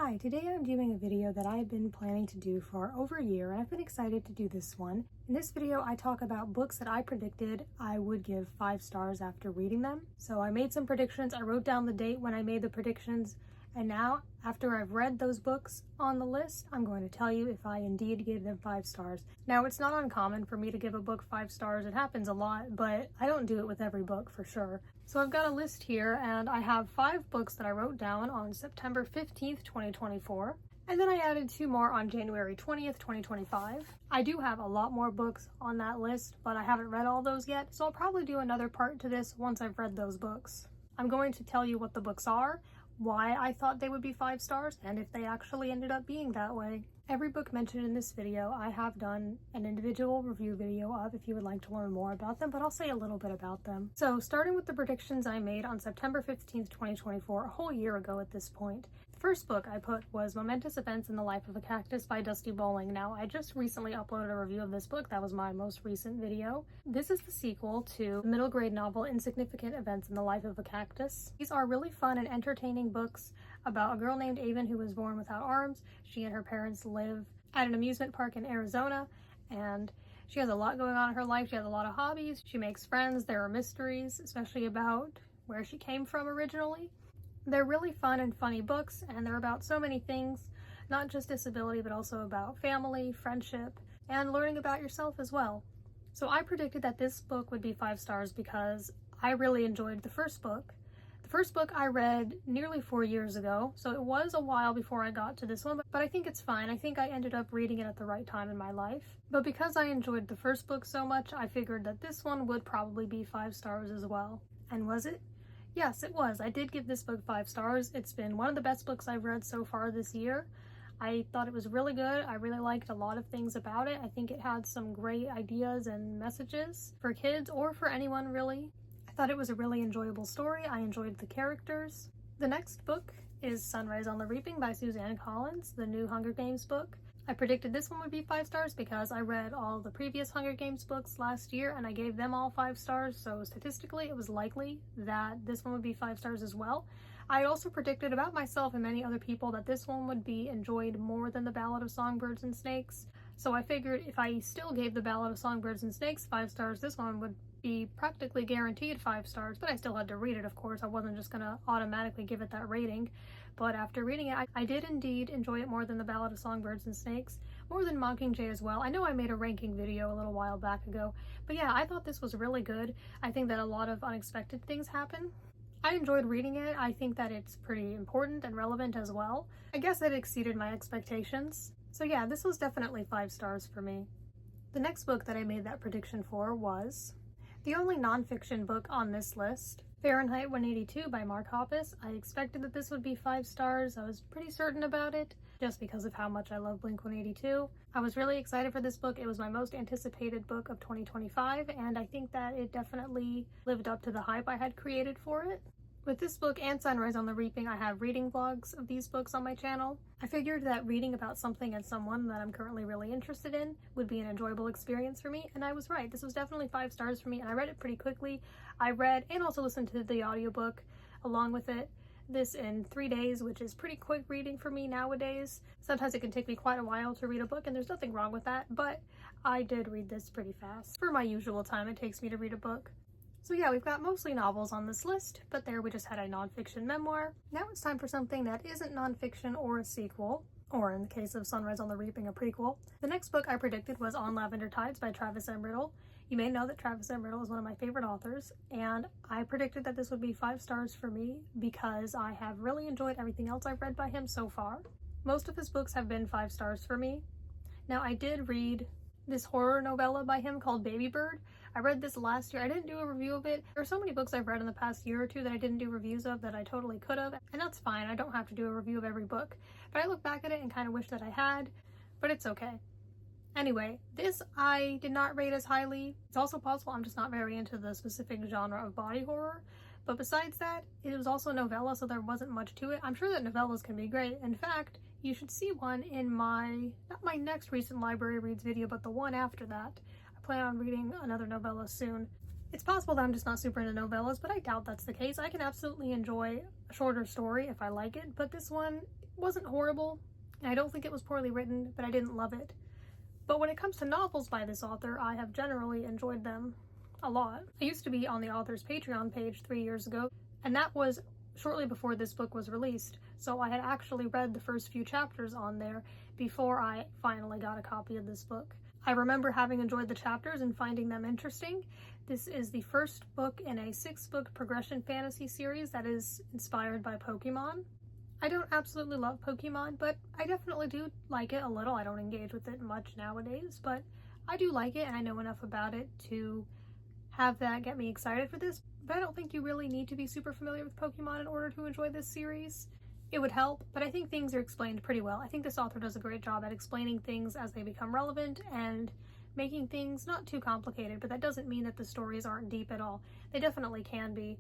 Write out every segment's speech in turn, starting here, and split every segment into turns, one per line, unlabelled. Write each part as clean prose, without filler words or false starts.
Hi, today I'm doing a video that I've been planning to do for over a year, and I've been excited to do this one. In this video, I talk about books that I predicted I would give 5 stars after reading them. So I made some predictions, I wrote down the date when I made the predictions, and now, after I've read those books on the list, I'm going to tell you if I indeed gave them 5 stars. Now, it's not uncommon for me to give a book 5 stars. It happens a lot, but I don't do it with every book for sure. So I've got a list here, and I have 5 books that I wrote down on September 15th, 2024. And then I added 2 more on January 20th, 2025. I do have a lot more books on that list, but I haven't read all those yet, so I'll probably do another part to this once I've read those books. I'm going to tell you what the books are, why I thought they would be 5 stars, and if they actually ended up being that way. Every book mentioned in this video I have done an individual review video of if you would like to learn more about them, but I'll say a little bit about them. So starting with the predictions I made on September 15th, 2024, a whole year ago at this point. The first book I put was Momentous Events in the Life of a Cactus by Dusty Bowling. Now, I just recently uploaded a review of this book. That was my most recent video. This is the sequel to the middle grade novel Insignificant Events in the Life of a Cactus. These are really fun and entertaining books about a girl named Avon who was born without arms. She and her parents live at an amusement park in Arizona, and she has a lot going on in her life. She has a lot of hobbies. She makes friends. There are mysteries, especially about where she came from originally. They're really fun and funny books, and they're about so many things, not just disability, but also about family, friendship, and learning about yourself as well. So I predicted that this book would be 5 stars because I really enjoyed the first book. The first book I read nearly 4 years ago, so it was a while before I got to this one, but I think it's fine. I think I ended up reading it at the right time in my life. But because I enjoyed the first book so much, I figured that this one would probably be 5 stars as well. And was it? Yes, it was. I did give this book 5 stars. It's been one of the best books I've read so far this year. I thought it was really good. I really liked a lot of things about it. I think it had some great ideas and messages for kids or for anyone really. I thought it was a really enjoyable story. I enjoyed the characters. The next book is Sunrise on the Reaping by Suzanne Collins, the new Hunger Games book. I predicted this one would be 5 stars because I read all the previous Hunger Games books last year and I gave them all 5 stars, so statistically it was likely that this one would be 5 stars as well. I also predicted about myself and many other people that this one would be enjoyed more than The Ballad of Songbirds and Snakes, so I figured if I still gave The Ballad of Songbirds and Snakes 5 stars, this one would be practically guaranteed 5 stars, but I still had to read it, of course. I wasn't just gonna automatically give it that rating. But after reading it, I did indeed enjoy it more than The Ballad of Songbirds and Snakes, more than Mockingjay as well. I know I made a ranking video a little while back ago, but yeah, I thought this was really good. I think that a lot of unexpected things happen. I enjoyed reading it. I think that it's pretty important and relevant as well. I guess it exceeded my expectations. So yeah, this was definitely 5 stars for me. The next book that I made that prediction for was the only nonfiction book on this list, Fahrenheit 182 by Mark Hoppus. I expected that this would be 5 stars. I was pretty certain about it, just because of how much I love Blink-182. I was really excited for this book. It was my most anticipated book of 2025, and I think that it definitely lived up to the hype I had created for it. With this book and Sunrise on the Reaping, I have reading vlogs of these books on my channel. I figured that reading about something and someone that I'm currently really interested in would be an enjoyable experience for me, and I was right. This was definitely 5 stars for me, and I read it pretty quickly. I read and also listened to the audiobook along with it, this in 3 days, which is pretty quick reading for me nowadays. Sometimes it can take me quite a while to read a book, and there's nothing wrong with that, but I did read this pretty fast. For my usual time it takes me to read a book. So yeah, we've got mostly novels on this list, but there we just had a nonfiction memoir. Now it's time for something that isn't nonfiction or a sequel, or in the case of Sunrise on the Reaping, a prequel. The next book I predicted was On Lavender Tides by Travis M. Riddle. You may know that Travis M. Riddle is one of my favorite authors, and I predicted that this would be 5 stars for me because I have really enjoyed everything else I've read by him so far. Most of his books have been 5 stars for me. Now I did read this horror novella by him called Baby Bird. I read this last year. I didn't do a review of it. There are so many books I've read in the past year or two that I didn't do reviews of that I totally could have, and that's fine. I don't have to do a review of every book. But I look back at it and kind of wish that I had, but it's okay. Anyway, this I did not rate as highly. It's also possible I'm just not very into the specific genre of body horror, but besides that, it was also a novella, so there wasn't much to it. I'm sure that novellas can be great. In fact, you should see one in not my next recent library reads video, but the one after that. I plan on reading another novella soon. It's possible that I'm just not super into novellas, but I doubt that's the case. I can absolutely enjoy a shorter story if I like it, but this one wasn't horrible, and I don't think it was poorly written, but I didn't love it. But when it comes to novels by this author, I have generally enjoyed them a lot. I used to be on the author's Patreon page 3 years ago, and that was shortly before this book was released, so I had actually read the first few chapters on there before I finally got a copy of this book. I remember having enjoyed the chapters and finding them interesting. This is the first book in a 6-book progression fantasy series that is inspired by Pokemon. I don't absolutely love Pokemon, but I definitely do like it a little. I don't engage with it much nowadays, but I do like it, and I know enough about it to have that get me excited for this. But I don't think you really need to be super familiar with Pokemon in order to enjoy this series. It would help, but I think things are explained pretty well. I think this author does a great job at explaining things as they become relevant and making things not too complicated, but that doesn't mean that the stories aren't deep at all. They definitely can be.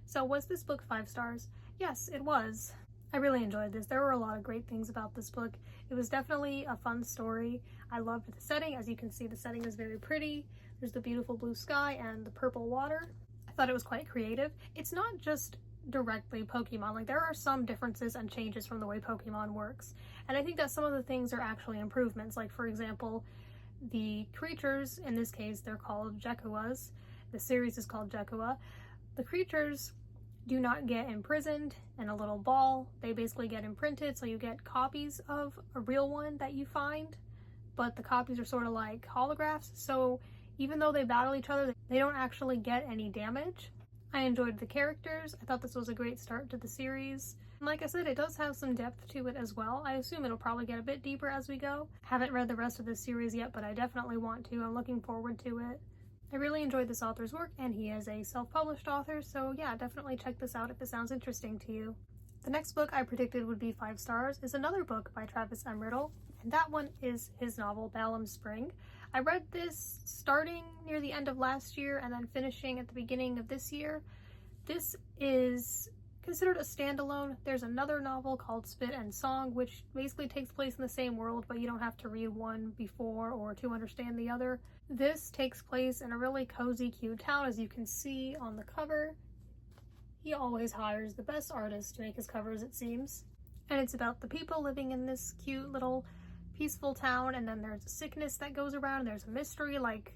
So was this book 5 stars? Yes, it was. I really enjoyed this. There were a lot of great things about this book. It was definitely a fun story. I loved the setting. As you can see, the setting is very pretty. There's the beautiful blue sky and the purple water. I thought it was quite creative. It's not just directly Pokemon. Like, there are some differences and changes from the way Pokemon works. And I think that some of the things are actually improvements. Like, for example, the creatures, in this case, they're called Jekuas. The series is called Jekua. The creatures do not get imprisoned in a little ball. They basically get imprinted, so you get copies of a real one that you find, but the copies are sort of like holographs, so even though they battle each other, they don't actually get any damage. I enjoyed the characters. I thought this was a great start to the series. And like I said, it does have some depth to it as well. I assume it'll probably get a bit deeper as we go. Haven't read the rest of this series yet, but I definitely want to. I'm looking forward to it. I really enjoyed this author's work, and he is a self-published author, so yeah, definitely check this out if it sounds interesting to you. The next book I predicted would be 5 stars is another book by Travis M. Riddle, and that one is his novel, Balamb Spring. I read this starting near the end of last year and then finishing at the beginning of this year. This is considered a standalone. There's another novel called Spit and Song, which basically takes place in the same world, but you don't have to read one before or to understand the other. This takes place in a really cozy, cute town, as you can see on the cover. He always hires the best artists to make his covers, it seems. And it's about the people living in this cute little peaceful town, and then there's a sickness that goes around, and there's a mystery, like,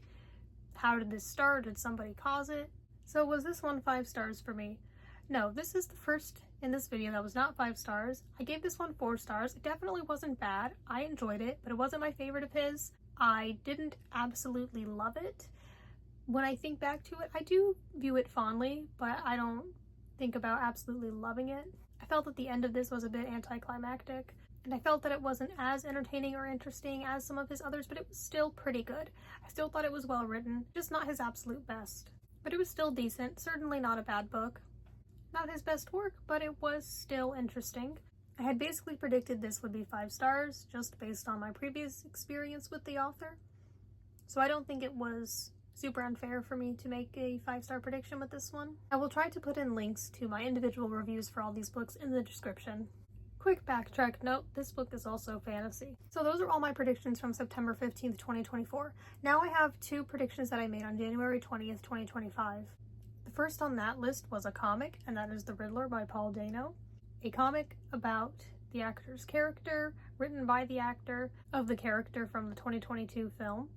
how did this start? Did somebody cause it? So was this one 5 stars for me? No, this is the first in this video that was not 5 stars. I gave this one 4 stars. It definitely wasn't bad. I enjoyed it, but it wasn't my favorite of his. I didn't absolutely love it. When I think back to it, I do view it fondly, but I don't think about absolutely loving it. I felt that the end of this was a bit anticlimactic, and I felt that it wasn't as entertaining or interesting as some of his others, but it was still pretty good. I still thought it was well written, just not his absolute best. But it was still decent, certainly not a bad book. Not his best work, but it was still interesting. I had basically predicted this would be 5 stars, just based on my previous experience with the author. So I don't think it was super unfair for me to make a 5-star prediction with this one. I will try to put in links to my individual reviews for all these books in the description. Quick backtrack note, this book is also fantasy. So those are all my predictions from September 15th, 2024. Now I have 2 predictions that I made on January 20th, 2025. The first on that list was a comic, and that is The Riddler by Paul Dano. A comic about the actor's character, written by the actor, of the character from the 2022 film.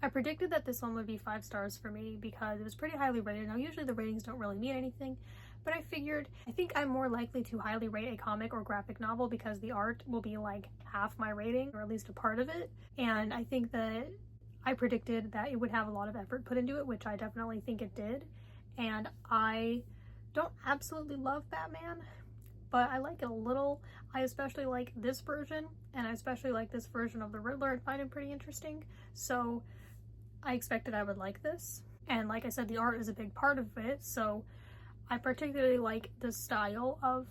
I predicted that this one would be 5 stars for me because it was pretty highly rated. Now usually the ratings don't really mean anything, but I figured I think I'm more likely to highly rate a comic or graphic novel because the art will be like half my rating, or at least a part of it. And I think that I predicted that it would have a lot of effort put into it, which I definitely think it did. And I don't absolutely love Batman, but I like it a little. I especially like this version, and I especially like this version of the Riddler and find it pretty interesting. So I expected I would like this. And like I said, the art is a big part of it, so I particularly like the style of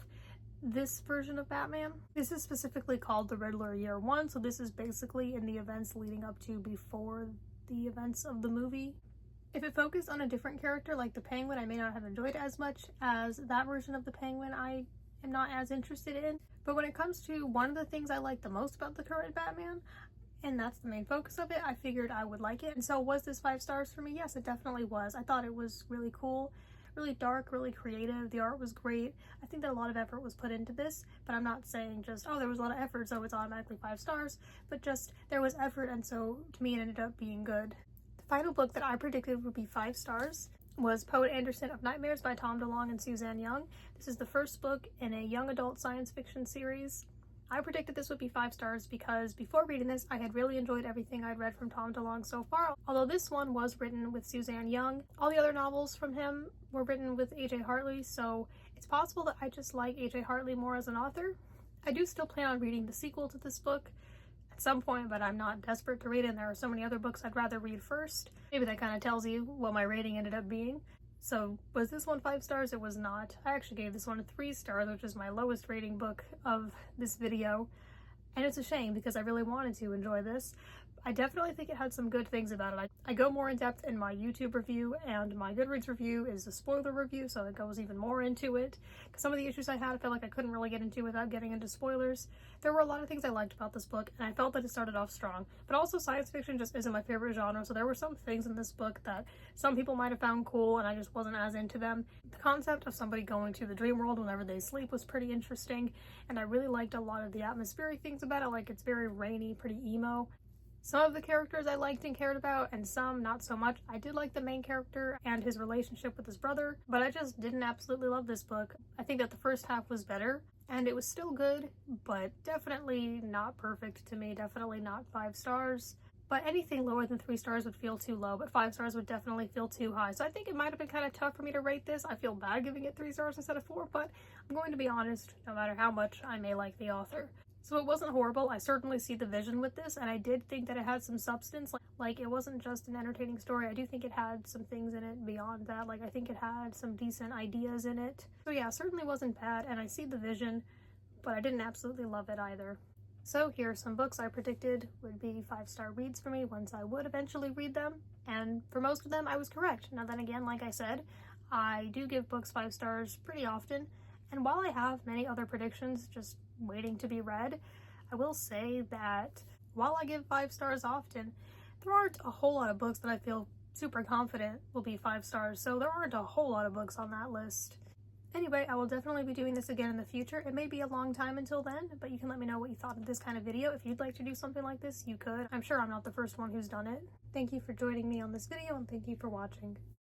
this version of Batman. This is specifically called The Riddler Year 1, so this is basically in the events leading up to before the events of the movie. If it focused on a different character like the Penguin, I may not have enjoyed it as much as that version of the Penguin I am not as interested in. But when it comes to one of the things I like the most about the current Batman, and that's the main focus of it, I figured I would like it. And so was this 5 stars for me? Yes, it definitely was. I thought it was really cool, really dark, really creative. The art was great. I think that a lot of effort was put into this, but I'm not saying just, oh, there was a lot of effort, so it's automatically 5 stars, but just there was effort, and so to me it ended up being good. The final book that I predicted would be 5 stars was Poet Anderson of Nightmares by Tom DeLonge and Suzanne Young. This is the first book in a young adult science fiction series. I predicted this would be 5 stars because before reading this, I had really enjoyed everything I'd read from Tom DeLonge so far. Although this one was written with Suzanne Young, all the other novels from him were written with A.J. Hartley, so it's possible that I just like A.J. Hartley more as an author. I do still plan on reading the sequel to this book at some point, but I'm not desperate to read it, and there are so many other books I'd rather read first. Maybe that kind of tells you what my rating ended up being. So was this one 5 stars? It was not. I actually gave this one 3 stars, which is my lowest rating book of this video. And it's a shame because I really wanted to enjoy this. I definitely think it had some good things about it. I go more in depth in my YouTube review, and my Goodreads review is a spoiler review, so it goes even more into it. Because some of the issues I had, I felt like I couldn't really get into without getting into spoilers. There were a lot of things I liked about this book, and I felt that it started off strong. But also science fiction just isn't my favorite genre, so there were some things in this book that some people might have found cool, and I just wasn't as into them. The concept of somebody going to the dream world whenever they sleep was pretty interesting, and I really liked a lot of the atmospheric things about it, like it's very rainy, pretty emo. Some of the characters I liked and cared about, and some not so much. I did like the main character and his relationship with his brother, but I just didn't absolutely love this book. I think that the first half was better, and it was still good, but definitely not perfect to me, definitely not 5 stars. But anything lower than 3 stars would feel too low, but 5 stars would definitely feel too high. So I think it might have been kind of tough for me to rate this. I feel bad giving it 3 stars instead of 4, but I'm going to be honest, no matter how much I may like the author. So it wasn't horrible. I certainly see the vision with this, and I did think that it had some substance. Like it wasn't just an entertaining story. I do think it had some things in it beyond that. Like I think it had some decent ideas in it. So yeah, certainly wasn't bad, and I see the vision, but I didn't absolutely love it either. So here are some books I predicted would be 5-star reads for me once I would eventually read them, and for most of them I was correct. Now then again, like I said, I do give books 5 stars pretty often, and while I have many other predictions just waiting to be read, I will say that while I give 5 stars often, there aren't a whole lot of books that I feel super confident will be 5 stars, so there aren't a whole lot of books on that list. Anyway, I will definitely be doing this again in the future. It may be a long time until then, but you can let me know what you thought of this kind of video. If you'd like to do something like this, you could. I'm sure I'm not the first one who's done it. Thank you for joining me on this video, and thank you for watching.